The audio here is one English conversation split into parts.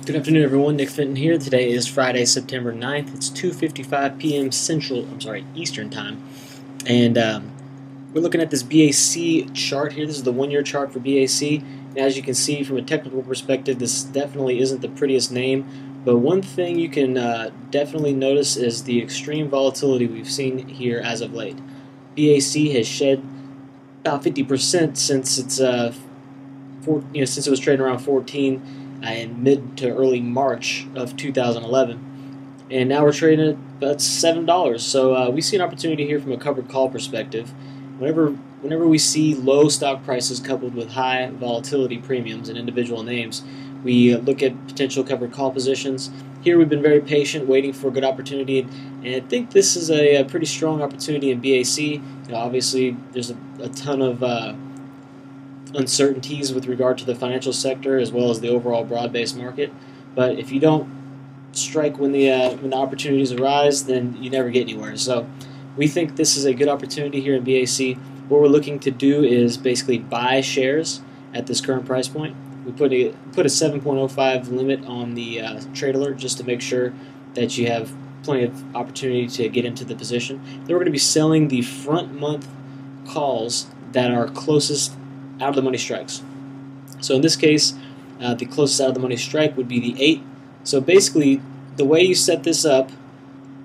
Good afternoon, everyone. Nick Fenton here. Today is Friday, September 9th. It's 2:55 p.m. Eastern Time. And we're looking at this BAC chart here. This is the one-year chart for BAC. And as you can see from a technical perspective, this definitely isn't the prettiest name. But one thing you can definitely notice is the extreme volatility we've seen here as of late. BAC has shed about 50% since it's since it was trading around 14 in mid to early March of 2011, and now we're trading at about $7. So we see an opportunity here from a covered call perspective. Whenever we see low stock prices coupled with high volatility premiums in individual names, we look at potential covered call positions. Here we've been very patient, waiting for a good opportunity, and I think this is a pretty strong opportunity in BAC. Obviously, there's a ton of uncertainties with regard to the financial sector as well as the overall broad-based market. But if you don't strike when the opportunities arise, then you never get anywhere. So we think this is a good opportunity here in BAC. What we're looking to do is basically buy shares at this current price point. We put a 7.05 limit on the trade alert just to make sure that you have plenty of opportunity to get into the position. Then we're going to be selling the front month calls that are closest out of the money strikes. So in this case, the closest out of the money strike would be the 8. So basically, the way you set this up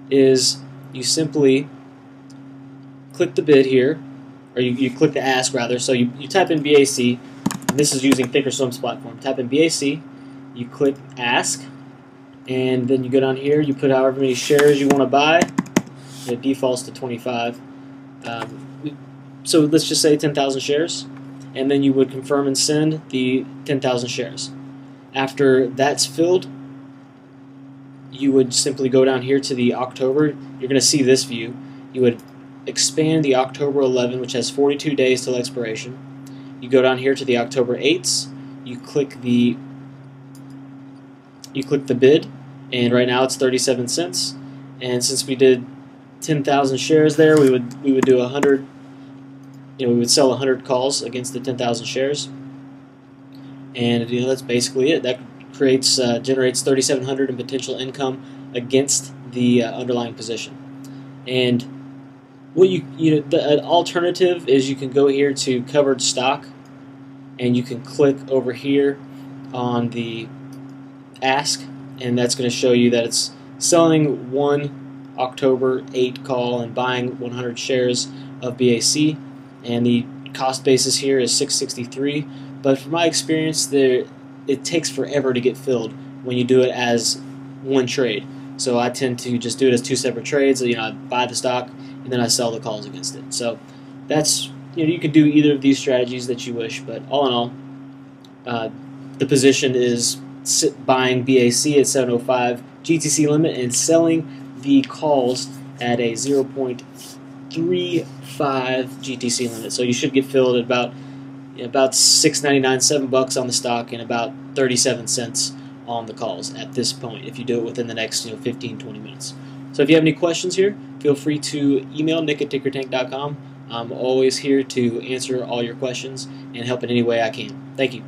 is you simply click the bid here, or you click the ask rather. So you type in BAC. And this is using Thinkorswim's platform. Type in BAC, you click ask, and then you go down here. You put however many shares you want to buy. It defaults to 25. So let's just say 10,000 shares. And then you would confirm and send the 10,000 shares. After that's filled, you would simply go down here to the October. You're going to see this view. You would expand the October 11, which has 42 days till expiration. You go down here to the October 8s. You click the bid, and right now it's 37 cents. And since we did 10,000 shares there, we would do 100. We would sell 100 calls against the 10,000 shares, and that's basically it. That generates 3,700 in potential income against the underlying position. And what the alternative is you can go here to covered stock, and you can click over here on the ask, and that's going to show you that it's selling one October 8 call and buying 100 shares of BAC. And the cost basis here is $6.63, but from my experience, it takes forever to get filled when you do it as one trade. So I tend to just do it as two separate trades. I buy the stock and then I sell the calls against it. So that's you can do either of these strategies that you wish, but all in all, the position is buying BAC at 705 GTC limit and selling the calls at a 0.35 GTC limit. So you should get filled at about $6.99, $7 on the stock, and about 37 cents on the calls at this point if you do it within the next 15-20 minutes. So if you have any questions here, feel free to email nick@TickerTank.com. I'm always here to answer all your questions and help in any way I can. Thank you.